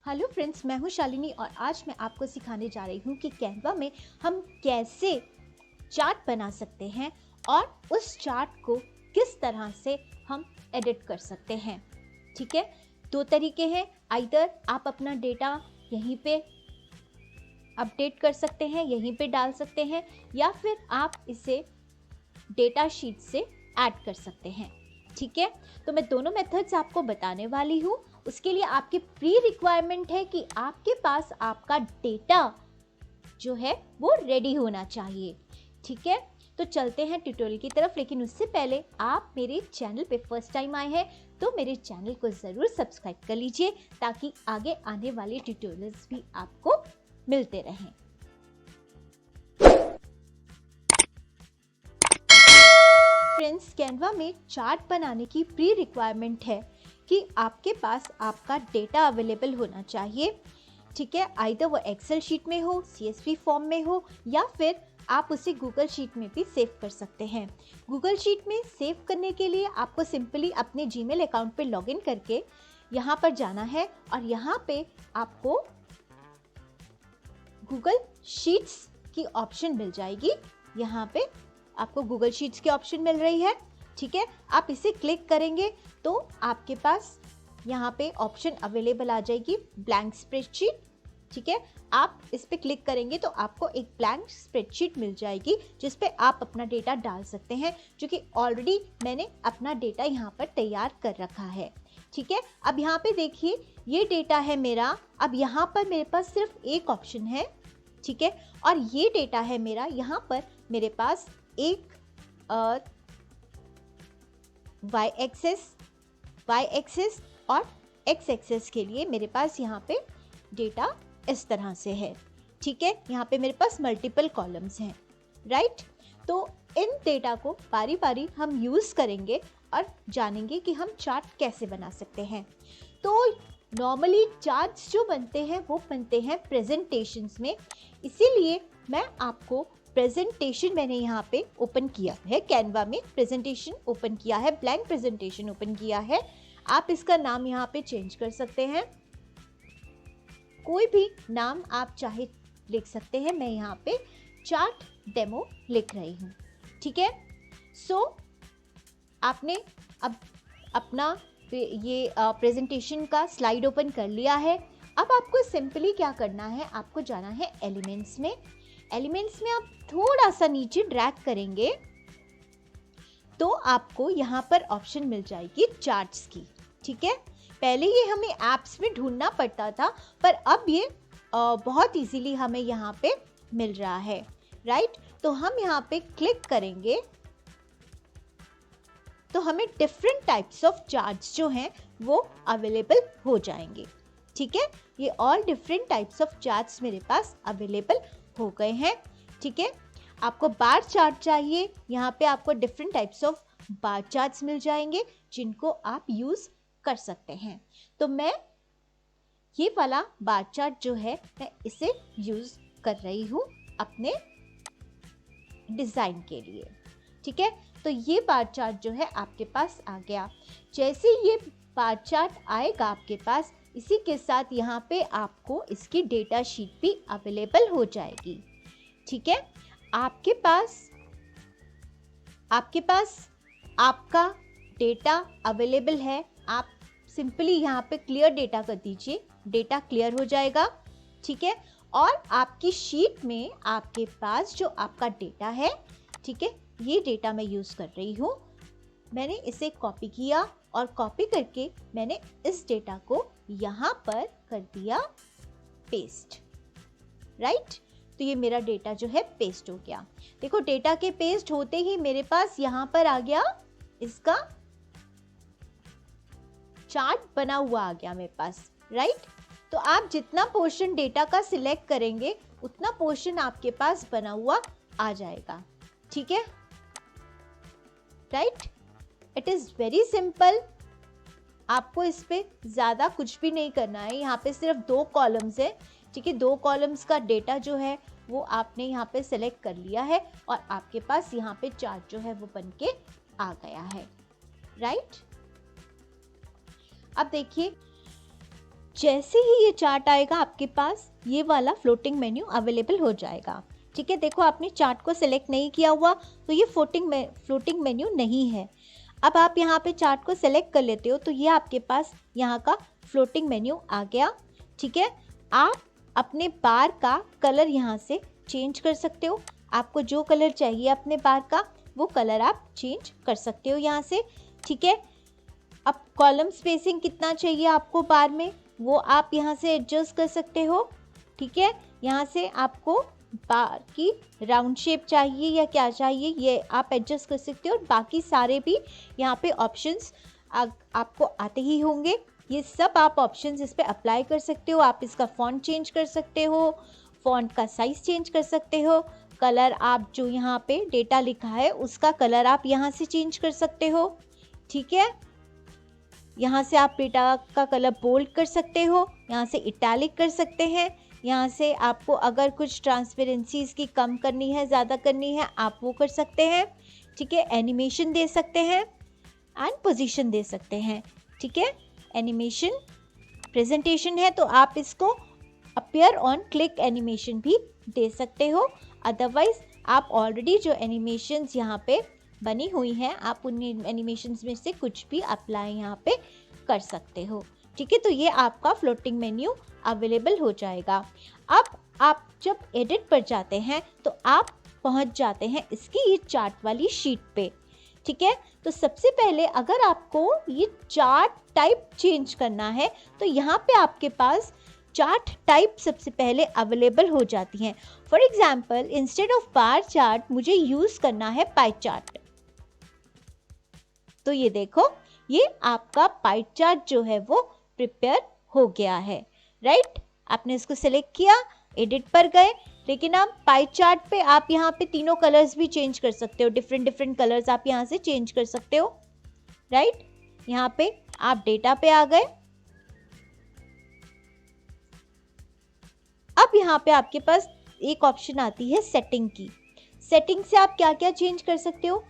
Hello friends, मैं हूं शालिनी और आज मैं आपको सिखाने जा रही हूं कि कैनवा में हम कैसे चार्ट बना सकते हैं और उस चार्ट को किस तरह से हम एडिट कर सकते हैं। ठीक है, दो तरीके हैं। आइदर आप अपना डेटा यहीं पे अपडेट कर सकते हैं, यहीं पे डाल सकते हैं, या फिर आप इसे डेटा शीट से ऐड कर सकते हैं। ठीक है, तो मैं दोनों मेथड्स आपको बताने वाली हूँ। उसके लिए आपकी प्री रिक्वायरमेंट है कि आपके पास आपका डेटा जो है वो रेडी होना चाहिए। ठीक है, तो चलते हैं ट्यूटोरियल की तरफ। लेकिन उससे पहले आप मेरे चैनल पे फर्स्ट टाइम आए हैं तो मेरे चैनल को ज़रूर सब्सक्राइब कर लीजिए ताकि आगे आने वाले ट्यूटोरियल्स भी आपको मिलते रहें। फ्रेंड्स, कैनवा में चार्ट बनाने की प्री रिक्वायरमेंट है कि आपके पास आपका डेटा अवेलेबल होना चाहिए। ठीक है, आइदर वो एक्सेल शीट में हो, CSV फॉर्म में हो, या फिर आप उसे गूगल शीट में भी सेव कर सकते हैं। गूगल शीट में सेव करने के लिए आपको सिंपली अपने जीमेल अकाउंट पे लॉगिन करके यहाँ पर जाना है और यहाँ पे आपको गूगल शीट्स की ऑप्शन मिल जाएगी। यहाँ पे आपको गूगल शीट्स की ऑप्शन मिल रही है। ठीक है, आप इसे क्लिक करेंगे तो आपके पास यहाँ पे ऑप्शन अवेलेबल आ जाएगी ब्लैंक स्प्रेडशीट। ठीक है, आप इस पे क्लिक करेंगे तो आपको एक ब्लैंक स्प्रेडशीट मिल जाएगी जिस पे आप अपना डेटा डाल सकते हैं, जो कि ऑलरेडी मैंने अपना डेटा यहाँ पर तैयार कर रखा है। ठीक है, अब यहाँ पे देखिए ये डेटा है मेरा। अब यहाँ पर मेरे पास सिर्फ एक ऑप्शन है। ठीक है, और ये डेटा है मेरा। यहाँ पर मेरे पास एक वाई एक्सेस और एक्स एक्सेस के लिए मेरे पास यहाँ पे डेटा इस तरह से है। ठीक है, यहाँ पे मेरे पास मल्टीपल कॉलम्स हैं, राइट। तो इन डेटा को बारी बारी हम यूज़ करेंगे और जानेंगे कि हम चार्ट कैसे बना सकते हैं। तो नॉर्मली चार्ट्स जो बनते हैं वो बनते हैं प्रेजेंटेशंस में, इसीलिए मैं आपको प्रेजेंटेशन मैंने यहाँ पे ओपन किया है। कैनवा में प्रेजेंटेशन ओपन किया है, ब्लैंक प्रेजेंटेशन ओपन किया है। आप इसका नाम यहाँ पे चेंज कर सकते हैं, कोई भी नाम आप चाहे लिख सकते हैं। मैं यहाँ पे चार्ट डेमो लिख रही हूँ। ठीक है, सो आपने अब अपना ये प्रेजेंटेशन का स्लाइड ओपन कर लिया है। अब आपको सिंपली क्या करना है, आपको जाना है एलिमेंट्स में। एलिमेंट्स में आप थोड़ा सा नीचे ड्रैग करेंगे तो आपको यहाँ पर ऑप्शन मिल जाएगी चार्ट्स की। ठीक है, पहले ये हमें ऐप्स में ढूंढना पड़ता था, पर अब ये बहुत इजीली हमें यहाँ पे मिल रहा है, राइट। तो हम यहाँ पे क्लिक करेंगे तो हमें डिफरेंट टाइप्स ऑफ चार्ट्स जो हैं वो अवेलेबल हो जाएंगे। ठीक है, ये all different types of charts मेरे पास अवेलेबल हो गए हैं। ठीक है, आपको बार चार्ट चाहिए, यहाँ पे आपको different types of bar charts मिल जाएंगे जिनको आप यूज़ कर सकते हैं। तो मैं ये वाला बार चार्ट जो है मैं इसे यूज़ कर रही हूँ अपने डिज़ाइन के लिए। ठीक है, तो ये बार चार्ट जो है आपके पास आ गया। जैसे ये बार चार्ट आएगा आपके पास, इसी के साथ यहाँ पे आपको इसकी डेटा शीट भी अवेलेबल हो जाएगी। ठीक है, आपके पास आपका डेटा अवेलेबल है। आप सिंपली यहाँ पे क्लियर डेटा कर दीजिए, डेटा क्लियर हो जाएगा। ठीक है, और आपकी शीट में आपके पास जो आपका डेटा है, ठीक है, ये डेटा मैं यूज़ कर रही हूँ। मैंने इसे कॉपी किया और कॉपी करके मैंने इस डेटा को यहाँ पर कर दिया पेस्ट, राइट। तो ये मेरा डेटा जो है पेस्ट हो गया। देखो, डेटा के पेस्ट होते ही मेरे पास यहाँ पर आ गया, इसका चार्ट बना हुआ आ गया मेरे पास, राइट। तो आप जितना पोर्शन डेटा का सिलेक्ट करेंगे उतना पोर्शन आपके पास बना हुआ आ जाएगा। ठीक है, right. It is very simple. आपको इस पे ज़्यादा कुछ भी नहीं करना है। यहाँ पे सिर्फ 2 कॉलम्स है। ठीक है, 2 कॉलम्स का डेटा जो है वो आपने यहाँ पे सेलेक्ट कर लिया है और आपके पास यहाँ पे चार्ट जो है वो बन के आ गया है, राइट। अब देखिए जैसे ही ये चार्ट आएगा आपके पास ये वाला फ्लोटिंग मेन्यू अवेलेबल हो जाएगा। ठीक है, देखो आपने चार्ट को सिलेक्ट नहीं किया हुआ तो ये फ्लोटिंग मेन्यू नहीं है। अब आप यहाँ पे चार्ट को सिलेक्ट कर लेते हो तो ये आपके पास यहाँ का फ्लोटिंग मेन्यू आ गया। ठीक है, आप अपने बार का कलर यहाँ से चेंज कर सकते हो। आपको जो कलर चाहिए अपने बार का वो कलर आप चेंज कर सकते हो यहाँ से। ठीक है, अब कॉलम स्पेसिंग कितना चाहिए आपको बार में वो आप यहाँ से एडजस्ट कर सकते हो। ठीक है, यहाँ से आपको बार की राउंड शेप चाहिए या क्या चाहिए ये आप एडजस्ट कर सकते हो। और बाकी सारे भी यहाँ पे ऑप्शंस आपको आते ही होंगे। ये सब आप ऑप्शंस इस पर अप्लाई कर सकते हो। आप इसका फॉन्ट चेंज कर सकते हो, फॉन्ट का साइज चेंज कर सकते हो, कलर आप जो यहाँ पे डेटा लिखा है उसका कलर आप यहाँ से चेंज कर सकते हो। ठीक है, यहाँ से आप डेटा का कलर बोल्ड कर सकते हो, यहाँ से इटैलिक कर सकते हैं। यहाँ से आपको अगर कुछ ट्रांसपेरेंसी इसकी कम करनी है ज़्यादा करनी है आप वो कर सकते हैं। ठीक है, एनिमेशन दे सकते हैं एंड पोजीशन दे सकते हैं। ठीक है, एनिमेशन प्रेजेंटेशन है तो आप इसको अपीयर ऑन क्लिक एनिमेशन भी दे सकते हो। अदरवाइज आप ऑलरेडी जो एनिमेशंस यहाँ पे बनी हुई हैं आप उन एनिमेशंस में से कुछ भी अप्लाई यहाँ पे कर सकते हो। ठीक है, तो ये आपका फ्लोटिंग मेन्यू अवेलेबल हो जाएगा। अब आप जब एडिट पर जाते हैं तो आप पहुंच जाते हैं इसकी ये चार्ट वाली शीट पे। ठीक है, तो सबसे पहले अगर आपको ये चार्ट टाइप चेंज करना है तो यहाँ पे आपके पास चार्ट टाइप सबसे पहले अवेलेबल हो जाती हैं। For example instead of bar chart मुझे यूज करना है पाई चार्ट। तो ये देखो ये आपका पाई चार्ट जो है वो प्रिपेयर हो गया है। राइट, आपने इसको सिलेक्ट किया, एडिट पर गए, लेकिन आप पाई चार्ट पे आप यहाँ पे तीनों कलर्स भी चेंज कर सकते हो। डिफरेंट कलर्स आप यहाँ से चेंज कर सकते हो। राइट, यहाँ पे आप डेटा पे आ गए। अब यहाँ पे आपके पास एक ऑप्शन आती है सेटिंग की। सेटिंग से आप क्या क्या चेंज कर सकते हो।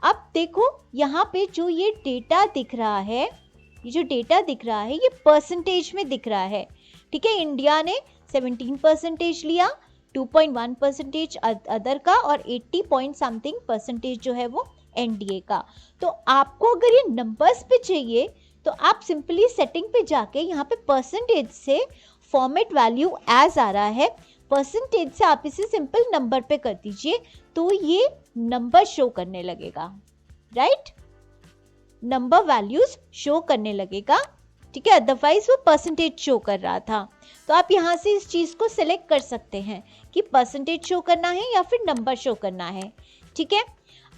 अब देखो यहाँ पे जो ये डेटा दिख रहा है, ये जो डेटा दिख रहा है ये परसेंटेज में दिख रहा है। ठीक है, इंडिया ने 17% लिया, 2.1% अदर का और 80 पॉइंट समथिंग परसेंटेज जो है वो एनडीए का। तो आपको अगर ये नंबर्स पे चाहिए तो आप सिंपली सेटिंग पे जाके यहाँ पे परसेंटेज से फॉर्मेट वैल्यू एज आ रहा है, परसेंटेज से आप इसे सिंपल नंबर पे कर दीजिए तो ये नंबर शो करने लगेगा। राइट, नंबर वैल्यूज शो करने लगेगा। ठीक है, अदरवाइज वो परसेंटेज शो कर रहा था। तो आप यहाँ से इस चीज को सिलेक्ट कर सकते हैं कि परसेंटेज शो करना है या फिर नंबर शो करना है। ठीक है,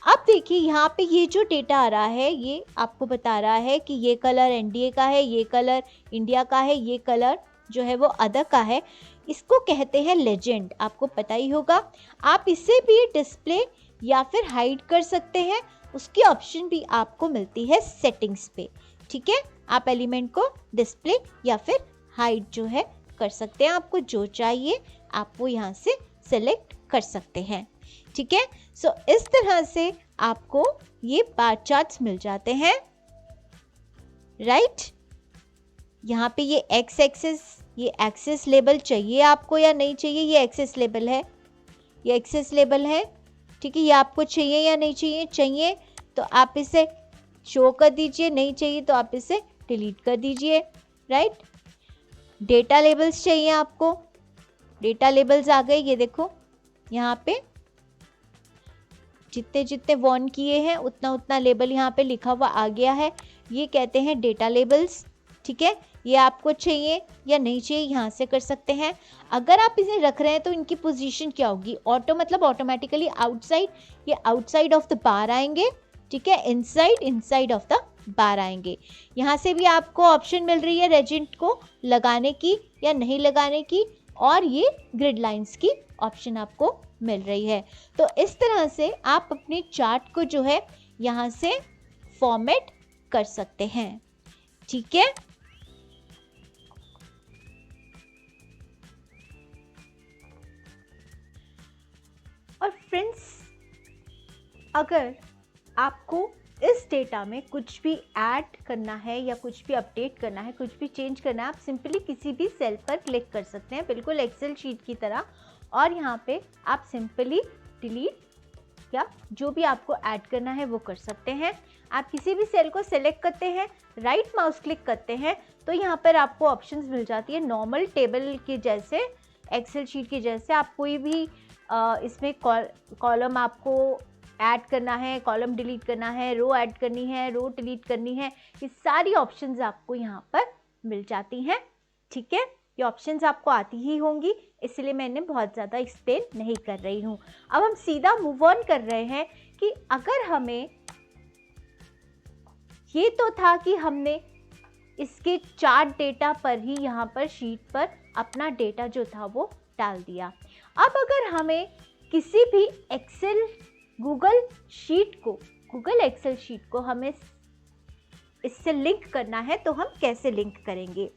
अब देखिए यहाँ पे ये जो डेटा आ रहा है ये आपको बता रहा है कि ये कलर एनडीए का है, ये कलर इंडिया का है, ये कलर जो है वो अदर का है। इसको कहते हैं लेजेंड, आपको पता ही होगा। आप इसे भी डिस्प्ले या फिर हाइड कर सकते हैं, उसकी ऑप्शन भी आपको मिलती है सेटिंग्स पे। ठीक है, आप एलिमेंट को डिस्प्ले या फिर हाइड जो है कर सकते हैं। आपको जो चाहिए आप वो यहाँ से सेलेक्ट कर सकते हैं। ठीक है, सो इस तरह से आपको ये बार चार्ट्स मिल जाते हैं। राइट, यहाँ पे ये एक्स एक्सिस, ये एक्सिस लेबल चाहिए आपको या नहीं चाहिए, ये एक्सिस लेबल है, ये एक्सिस लेबल है। ठीक है, ये आपको चाहिए या नहीं चाहिए, चाहिए तो आप इसे शो कर दीजिए, नहीं चाहिए तो आप इसे डिलीट कर दीजिए। राइट, डेटा लेबल्स चाहिए आपको, डेटा लेबल्स आ गए। ये देखो यहाँ पे जितने जितने वॉन किए हैं उतना उतना लेबल यहाँ पे लिखा हुआ आ गया है, ये कहते हैं डेटा लेबल्स। ठीक है, ये आपको चाहिए या नहीं चाहिए यहाँ से कर सकते हैं। अगर आप इसे रख रहे हैं तो इनकी पोजीशन क्या होगी, ऑटो मतलब ऑटोमेटिकली आउटसाइड, ये आउटसाइड ऑफ द बार आएंगे। ठीक है, इनसाइड ऑफ द बार आएंगे। यहाँ से भी आपको ऑप्शन मिल रही है रेजेंट को लगाने की या नहीं लगाने की, और ये ग्रिड लाइंस की ऑप्शन आपको मिल रही है। तो इस तरह से आप अपने चार्ट को जो है यहाँ से फॉर्मेट कर सकते हैं। ठीक है, और फ्रेंड्स अगर आपको इस इस डेटा में कुछ भी ऐड करना है या कुछ भी अपडेट करना है, कुछ भी चेंज करना है, आप सिंपली किसी भी सेल पर क्लिक कर सकते हैं, बिल्कुल एक्सेल शीट की तरह। और यहाँ पे आप सिंपली डिलीट या जो भी आपको ऐड करना है वो कर सकते हैं। आप किसी भी सेल को सेलेक्ट करते हैं, राइट माउस क्लिक करते हैं, तो यहाँ पर आपको ऑप्शंस मिल जाती है नॉर्मल टेबल के जैसे, एक्सेल शीट के जैसे। आप कोई भी इसमें कॉलम आपको ऐड करना है, कॉलम डिलीट करना है, रो ऐड करनी है, रो डिलीट करनी है, ये सारी ऑप्शंस आपको यहाँ पर मिल जाती हैं। ठीक है, ये ऑप्शंस आपको आती ही होंगी, इसलिए मैंने बहुत ज़्यादा एक्सप्लेन नहीं कर रही हूँ। अब हम सीधा मूव ऑन कर रहे हैं कि अगर हमें, ये तो था कि हमने इसके चार्ट डेटा पर ही यहाँ पर शीट पर अपना डेटा जो था वो डाल दिया। अब अगर हमें किसी भी एक्सेल गूगल एक्सेल शीट को हमें इससे लिंक करना है, तो हम कैसे लिंक करेंगे?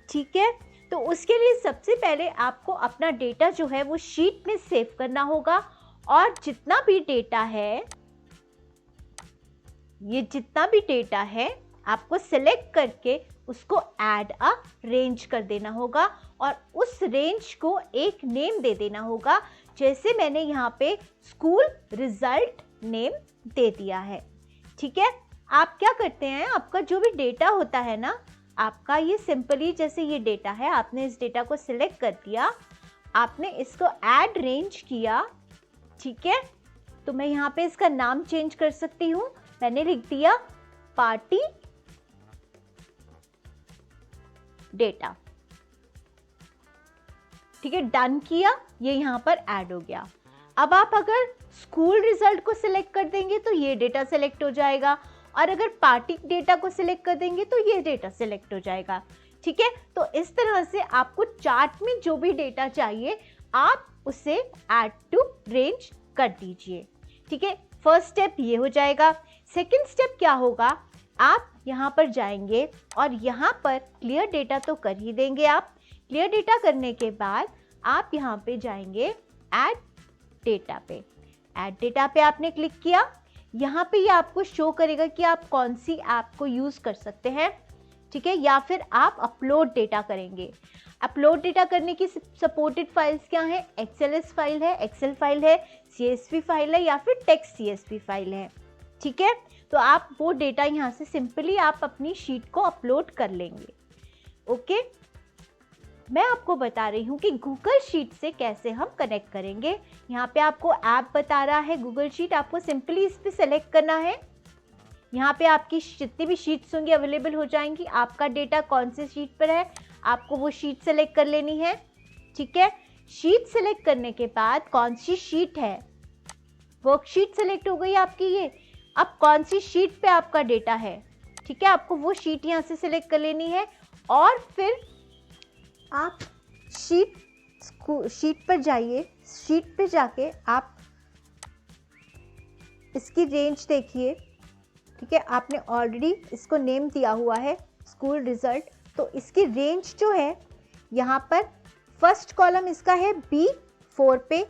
ठीक है, तो उसके लिए सबसे पहले आपको अपना डेटा जो है वो शीट में सेव करना होगा, और जितना भी डेटा है, ये जितना भी डेटा है आपको सिलेक्ट करके उसको ऐड अ रेंज कर देना होगा, और उस रेंज को एक नेम दे देना होगा। जैसे मैंने यहाँ पे स्कूल रिजल्ट नेम दे दिया है। ठीक है, आप क्या करते हैं, आपका जो भी डेटा होता है ना, आपका ये सिंपली जैसे ये डेटा है, आपने इस डेटा को सिलेक्ट कर दिया, आपने इसको ऐड रेंज किया। ठीक है, तो मैं यहाँ पे इसका नाम चेंज कर सकती हूँ, मैंने लिख दिया पार्टी डेटा। ठीक है, डन किया, ये यहाँ पर ऐड हो गया। अब आप अगर स्कूल रिजल्ट को सिलेक्ट कर देंगे तो ये डेटा सिलेक्ट हो जाएगा, और अगर पार्टी डेटा को सिलेक्ट कर देंगे तो ये डेटा सिलेक्ट हो जाएगा। ठीक है, तो इस तरह से आपको चार्ट में जो भी डेटा चाहिए आप उसे ऐड टू रेंज कर दीजिए। ठीक है, फर्स्ट स्टेप ये हो जाएगा। सेकंड स्टेप क्या होगा, आप यहाँ पर जाएंगे और यहाँ पर क्लियर डेटा तो कर ही देंगे आप। क्लियर डेटा करने के बाद आप यहाँ पे जाएंगे ऐड डेटा पे। ऐड डेटा पे आपने क्लिक किया, यहाँ पे ये आपको शो करेगा कि आप कौन सी ऐप को यूज़ कर सकते हैं। ठीक है, या फिर आप अपलोड डेटा करेंगे। अपलोड डेटा करने की सपोर्टेड फाइल्स क्या हैं? एक्सएलएस फाइल है, एक्सेल फाइल है, सीएसवी फाइल है, या फिर टेक्स्ट सीएसवी फाइल है। ठीक है, तो आप वो डेटा यहाँ से सिंपली आप अपनी शीट को अपलोड कर लेंगे। ओके, मैं आपको बता रही हूँ कि गूगल शीट से कैसे हम कनेक्ट करेंगे। यहाँ पे आपको ऐप बता रहा है गूगल शीट, आपको सिंपली इस पे सेलेक्ट करना है। यहाँ पे आपकी जितनी भी शीट्स होंगी अवेलेबल हो जाएंगी। आपका डेटा कौन से शीट पर है, आपको वो शीट सेलेक्ट कर लेनी है। ठीक है, शीट सेलेक्ट करने के बाद कौन सी शीट है, वर्कशीट सेलेक्ट हो गई आपकी ये। अब कौन सी शीट पे आपका डेटा है, ठीक है, आपको वो शीट यहाँ से सिलेक्ट कर लेनी है, और फिर आप शीट पर जाइए। शीट पे जाके आप इसकी रेंज देखिए। ठीक है, आपने ऑलरेडी इसको नेम दिया हुआ है स्कूल रिजल्ट, तो इसकी रेंज जो है यहाँ पर फर्स्ट कॉलम इसका है B4 पे,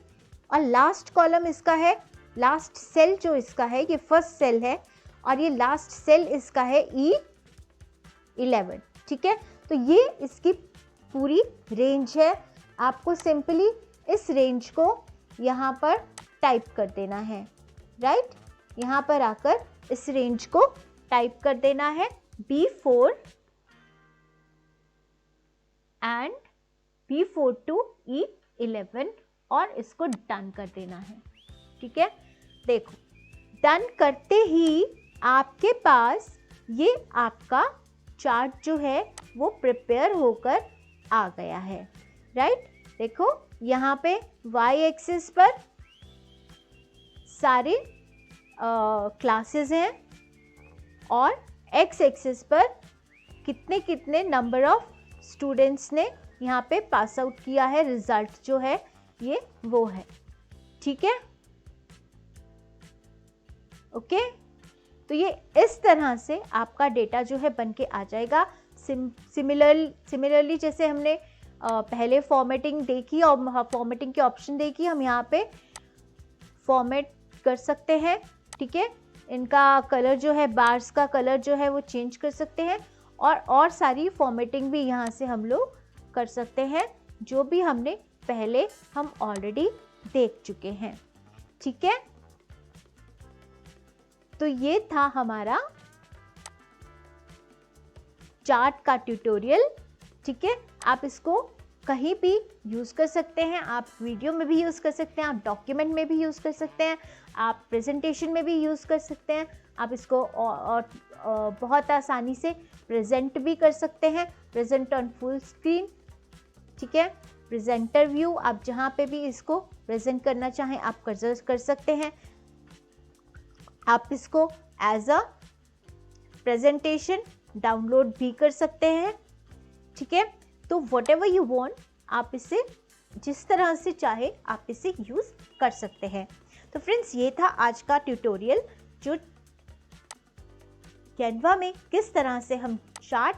और लास्ट कॉलम इसका है, लास्ट सेल जो इसका है ये फर्स्ट सेल है, और ये लास्ट सेल इसका है E11। ठीक है, तो ये इसकी पूरी रेंज है। आपको सिंपली इस रेंज को यहाँ पर टाइप कर देना है। राइट, यहाँ पर आकर इस रेंज को टाइप कर देना है B4 and B4 to E11, और इसको डन कर देना है। ठीक है, देखो डन करते ही आपके पास ये आपका चार्ट जो है वो प्रिपेयर होकर आ गया है। राइट, देखो यहाँ पे वाई एक्सिस पर सारे क्लासेस हैं, और एक्स एक्सिस पर कितने कितने नंबर ऑफ स्टूडेंट्स ने यहाँ पे पास आउट किया है, रिजल्ट जो है ये वो है। ठीक है, ओके, तो ये इस तरह से आपका डेटा जो है बन के आ जाएगा। सिमिलरली जैसे हमने पहले फॉर्मेटिंग देखी और फॉर्मेटिंग के ऑप्शन देखी, हम यहाँ पे फॉर्मेट कर सकते हैं। ठीक है, इनका कलर जो है, बार्स का कलर जो है वो चेंज कर सकते हैं, और सारी फॉर्मेटिंग भी यहाँ से हम लोग कर सकते हैं, जो भी हमने पहले हम ऑलरेडी देख चुके हैं। ठीक है, तो ये था हमारा चार्ट का ट्यूटोरियल। ठीक है, आप इसको कहीं भी यूज़ कर सकते हैं, आप वीडियो में भी यूज़ कर सकते हैं, आप डॉक्यूमेंट में भी यूज़ कर सकते हैं, आप प्रेजेंटेशन में भी यूज़ कर सकते हैं, आप इसको और बहुत आसानी से प्रेजेंट भी कर सकते हैं, प्रेजेंट ऑन फुल स्क्रीन। ठीक है, प्रेजेंटर व्यू, आप जहाँ पे भी इसको प्रेजेंट करना चाहें आप कर सकते हैं। आप इसको एज अ प्रेजेंटेशन डाउनलोड भी कर सकते हैं। ठीक है, तो वट एवर यू वॉन्ट, आप इसे जिस तरह से चाहे आप इसे यूज़ कर सकते हैं। तो फ्रेंड्स, ये था आज का ट्यूटोरियल, जो कैनवा में किस तरह से हम चार्ट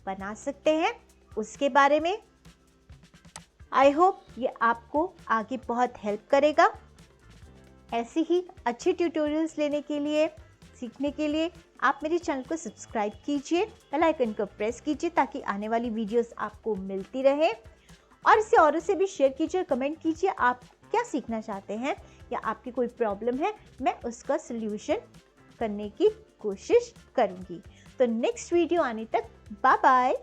बना सकते हैं उसके बारे में। आई होप ये आपको आगे बहुत हेल्प करेगा। ऐसे ही अच्छे ट्यूटोरियल्स लेने के लिए, सीखने के लिए आप मेरे चैनल को सब्सक्राइब कीजिए, बेल आइकन को प्रेस कीजिए ताकि आने वाली वीडियोस आपको मिलती रहे, और इसे औरों से भी शेयर कीजिए, कमेंट कीजिए आप क्या सीखना चाहते हैं या आपकी कोई प्रॉब्लम है, मैं उसका सल्यूशन करने की कोशिश करूँगी। तो नेक्स्ट वीडियो आने तक बाय बाय।